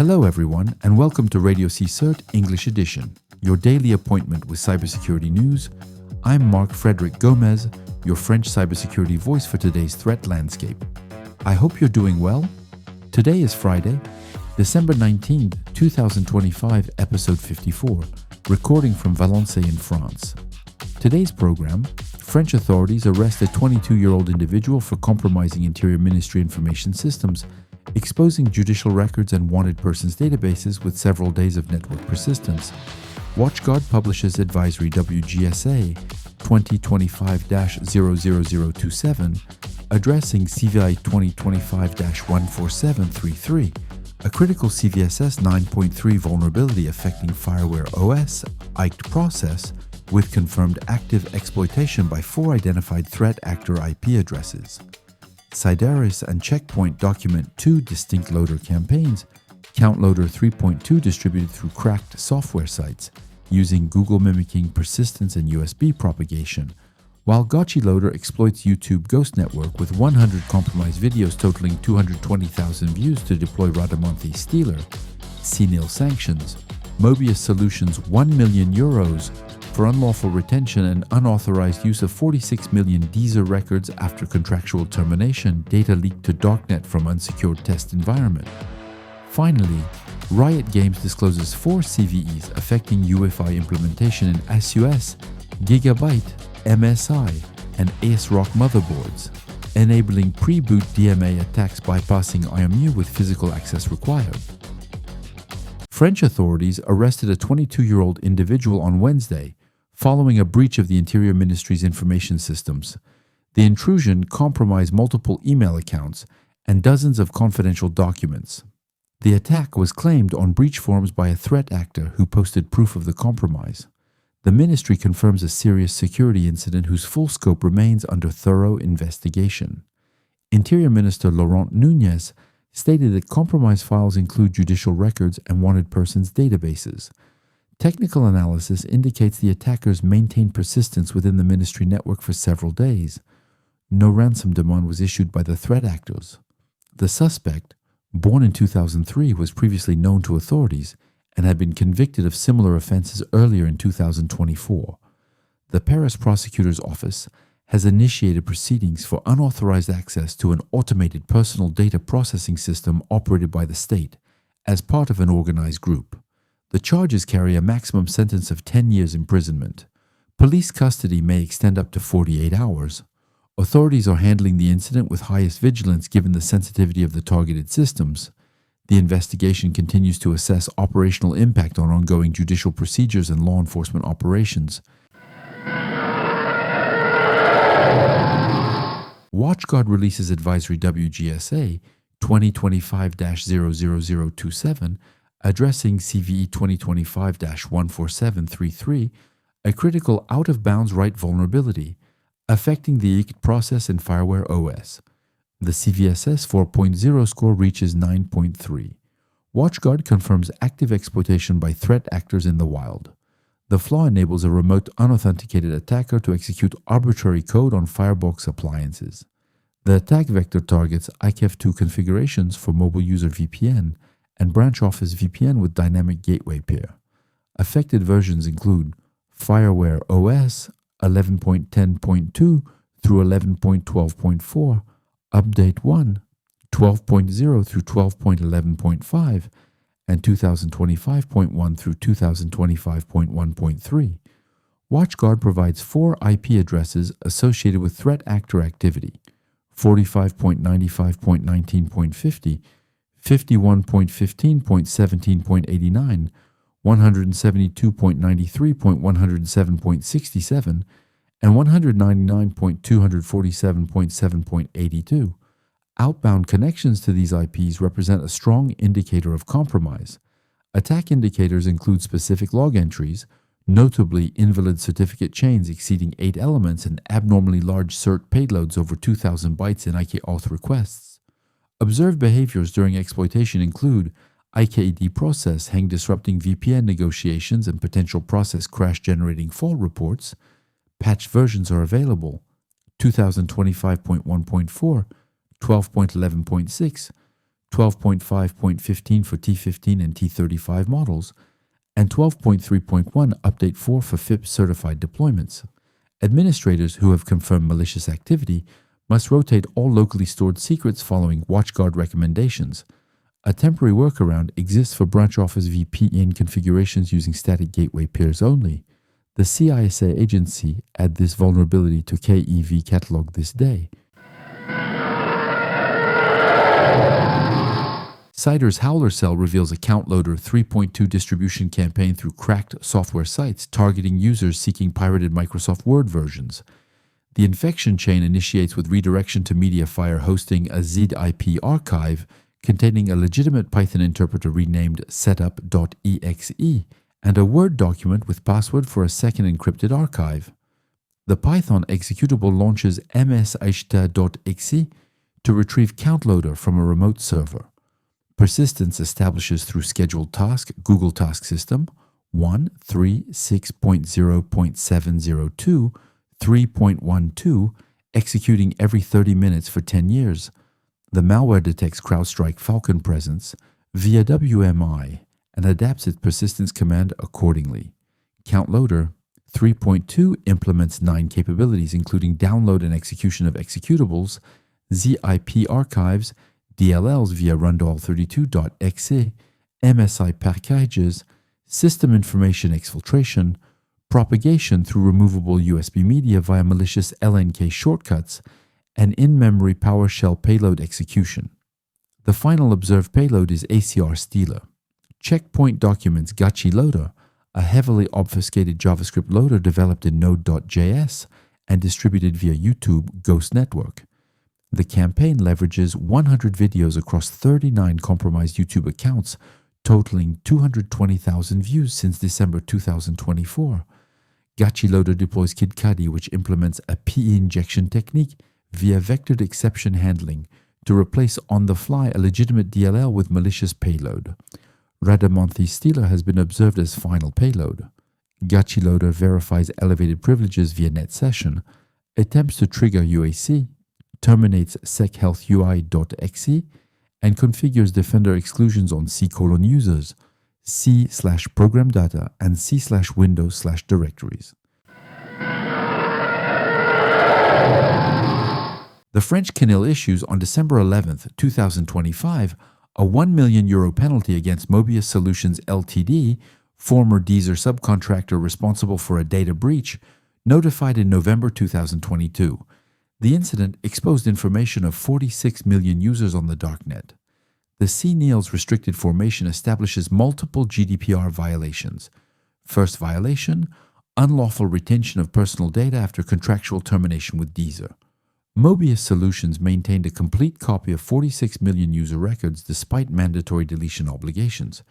Hello everyone, and welcome to RadioCSIRT English Edition, your daily appointment with cybersecurity news. I'm Marc Frédéric Gomez, your French cybersecurity voice for today's threat landscape. I hope you're doing well. Today is Friday, December 19th, 2025, episode 54, recording from Valençay in France. Today's program, French authorities arrest a 22-year-old individual for compromising Interior Ministry information systems, exposing judicial records and wanted persons databases with several days of network persistence. WatchGuard publishes advisory WGSA 2025-00027 addressing CVI 2025-14733, a critical CVSS 9.3 vulnerability affecting Fireware OS iked process with confirmed active exploitation by 4 identified threat actor IP addresses. Cyderes and Checkpoint document 2 distinct loader campaigns, CountLoader 3.2 distributed through cracked software sites using Google-mimicking persistence and USB propagation, while GachiLoader exploits YouTube Ghost Network with 100 compromised videos totaling 220,000 views to deploy Rhadamanthys Stealer, CNIL sanctions, Mobius Solutions €1 million for unlawful retention and unauthorized use of 46 million DESER records after contractual termination, data leaked to Darknet from unsecured test environment. Finally, Riot Games discloses 4 CVEs affecting UEFI implementation in ASUS, Gigabyte, MSI, and ASRock motherboards, enabling pre-boot DMA attacks bypassing IOMMU with physical access required. French authorities arrested a 22-year-old individual on Wednesday following a breach of the Interior Ministry's information systems. The intrusion compromised multiple email accounts and dozens of confidential documents. The attack was claimed on breach forums by a threat actor who posted proof of the compromise. The ministry confirms a serious security incident whose full scope remains under thorough investigation. Interior Minister Laurent Nunez stated that compromised files include judicial records and wanted persons databases. Technical analysis indicates the attackers maintained persistence within the ministry network for several days. No ransom demand was issued by the threat actors. The suspect, born in 2003, was previously known to authorities and had been convicted of similar offenses earlier in 2024. The Paris prosecutor's office has initiated proceedings for unauthorized access to an automated personal data processing system operated by the state as part of an organized group. The charges carry a maximum sentence of 10 years imprisonment. Police custody may extend up to 48 hours. Authorities are handling the incident with highest vigilance given the sensitivity of the targeted systems. The investigation continues to assess operational impact on ongoing judicial procedures and law enforcement operations. WatchGuard releases advisory WGSA 2025-00027 addressing CVE 2025-14733, a critical out-of-bounds write vulnerability affecting the iked process in Fireware OS. The CVSS 4.0 score reaches 9.3. WatchGuard confirms active exploitation by threat actors in the wild. The flaw enables a remote unauthenticated attacker to execute arbitrary code on Firebox appliances. The attack vector targets iked2 configurations for mobile user VPN and branch office VPN with dynamic gateway pair. Affected versions include Fireware OS 11.10.2 through 11.12.4, Update 1, 12.0 through 12.11.5, and 2025.1 through 2025.1.3. WatchGuard provides 4 IP addresses associated with threat actor activity: 45.95.19.50, 51.15.17.89, 172.93.107.67, and 199.247.7.82. Outbound connections to these IPs represent a strong indicator of compromise. Attack indicators include specific log entries, notably invalid certificate chains exceeding 8 elements and abnormally large CERT payloads over 2,000 bytes in IKauth requests. Observed behaviors during exploitation include iked process hang disrupting VPN negotiations and potential process crash generating fault reports. Patched versions are available: 2025.1.4, 12.11.6, 12.5.15 for T15 and T35 models, and 12.3.1 Update 4 for FIPS certified deployments. Administrators who have confirmed malicious activity must rotate all locally stored secrets following WatchGuard recommendations. A temporary workaround exists for branch office VPN configurations using static gateway peers only. The CISA agency added this vulnerability to KEV catalog this day. Cyderes Howler Cell reveals a CountLoader 3.2 distribution campaign through cracked software sites targeting users seeking pirated Microsoft Word versions. The infection chain initiates with redirection to MediaFire hosting a ZIP archive containing a legitimate Python interpreter renamed setup.exe and a Word document with password for a second encrypted archive. The Python executable launches msishta.exe to retrieve CountLoader from a remote server. Persistence establishes through scheduled task Google Task System 136.0.702 3.12 executing every 30 minutes for 10 years. The malware detects CrowdStrike Falcon presence via WMI and adapts its persistence command accordingly. CountLoader 3.2 implements 9 capabilities including download and execution of executables, ZIP archives, DLLs via rundall32.exe, MSI packages, system information exfiltration, propagation through removable USB media via malicious LNK shortcuts, and in-memory PowerShell payload execution. The final observed payload is ACR Stealer. Checkpoint documents GachiLoader, a heavily obfuscated JavaScript loader developed in Node.js and distributed via YouTube Ghost Network. The campaign leverages 100 videos across 39 compromised YouTube accounts, totaling 220,000 views since December 2024. GachiLoader deploys Kidkadi, which implements a PE injection technique via vectored exception handling to replace on the fly a legitimate DLL with malicious payload. Rhadamanthys Stealer has been observed as final payload. GachiLoader verifies elevated privileges via net session, attempts to trigger UAC, terminates sechealthui.exe, and configures Defender exclusions on C:users, C/program data, and C/Windows/directories. The French CNIL issues on December 11, 2025, a €1 million penalty against Mobius Solutions Ltd, former Deezer subcontractor responsible for a data breach, notified in November 2022. The incident exposed information of 46 million users on the darknet. The CNIL's restricted formation establishes multiple GDPR violations. First violation, unlawful retention of personal data after contractual termination with Deezer. Mobius Solutions maintained a complete copy of 46 million user records despite mandatory deletion obligations.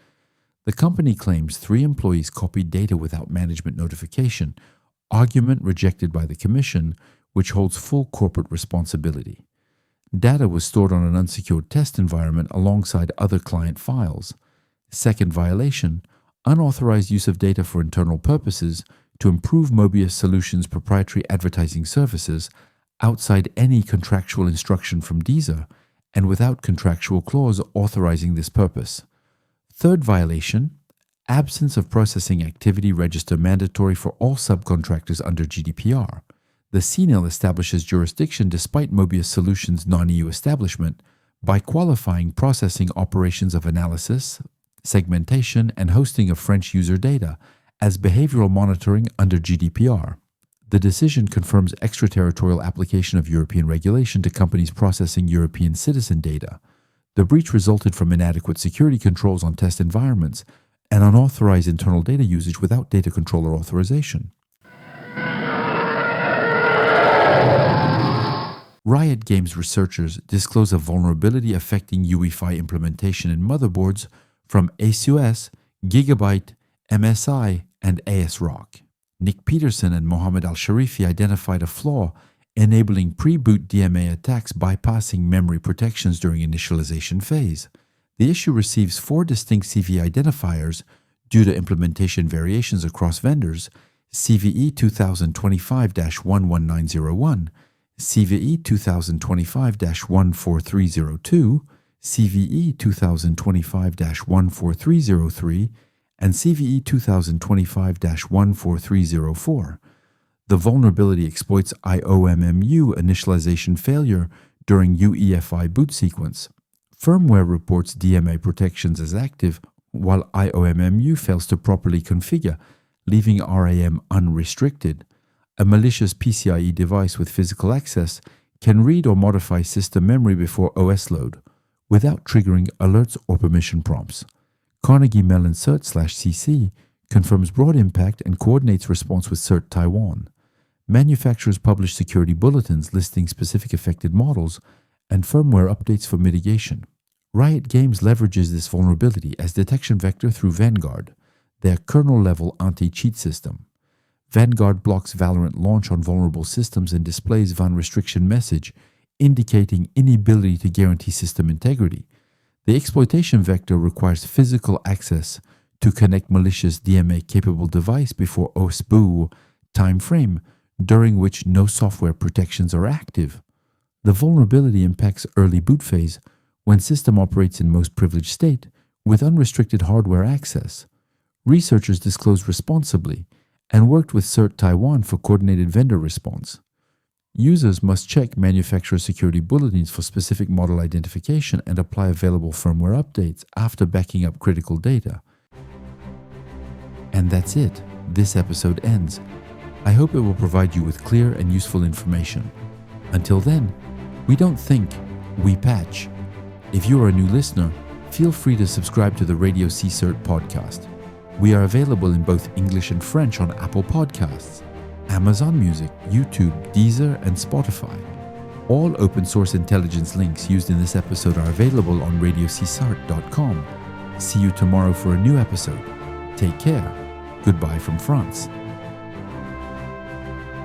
The company claims 3 employees copied data without management notification, argument rejected by the Commission, which holds full corporate responsibility. Data was stored on an unsecured test environment alongside other client files. Second violation, unauthorized use of data for internal purposes to improve Mobius Solutions' proprietary advertising services outside any contractual instruction from Deezer and without contractual clause authorizing this purpose. Third violation, absence of processing activity register mandatory for all subcontractors under GDPR. The CNIL establishes jurisdiction despite Mobius Solutions' non-EU establishment by qualifying processing operations of analysis, segmentation, and hosting of French user data as behavioral monitoring under GDPR. The decision confirms extraterritorial application of European regulation to companies processing European citizen data. The breach resulted from inadequate security controls on test environments and unauthorized internal data usage without data controller authorization. Riot Games researchers disclose a vulnerability affecting UEFI implementation in motherboards from ASUS, Gigabyte, MSI, and ASRock. Nick Peterson and Mohammed Al-Sharifi identified a flaw enabling pre-boot DMA attacks bypassing memory protections during initialization phase. The issue receives 4 distinct CVE identifiers due to implementation variations across vendors: CVE 2025-11901, CVE 2025-14302, CVE 2025-14303, and CVE 2025-14304. The vulnerability exploits IOMMU initialization failure during UEFI boot sequence. Firmware reports DMA protections as active, while IOMMU fails to properly configure, leaving RAM unrestricted. A malicious PCIe device with physical access can read or modify system memory before OS load, without triggering alerts or permission prompts. Carnegie Mellon CERT/CC confirms broad impact and coordinates response with CERT Taiwan. Manufacturers publish security bulletins listing specific affected models and firmware updates for mitigation. Riot Games leverages this vulnerability as detection vector through Vanguard, their kernel-level anti-cheat system. Vanguard blocks Valorant launch on vulnerable systems and displays Van restriction message, indicating inability to guarantee system integrity. The exploitation vector requires physical access to connect malicious DMA-capable device before OSBOO timeframe, during which no software protections are active. The vulnerability impacts early boot phase, when system operates in most privileged state, with unrestricted hardware access. Researchers disclosed responsibly and worked with CERT Taiwan for coordinated vendor response. Users must check manufacturer security bulletins for specific model identification and apply available firmware updates after backing up critical data. And that's it. This episode ends. I hope it will provide you with clear and useful information. Until then, we don't think, we patch. If you are a new listener, feel free to subscribe to the RadioCSIRT podcast. We are available in both English and French on Apple Podcasts, Amazon Music, YouTube, Deezer, and Spotify. All open source intelligence links used in this episode are available on RadioCSIRT.com. See you tomorrow for a new episode. Take care. Goodbye from France.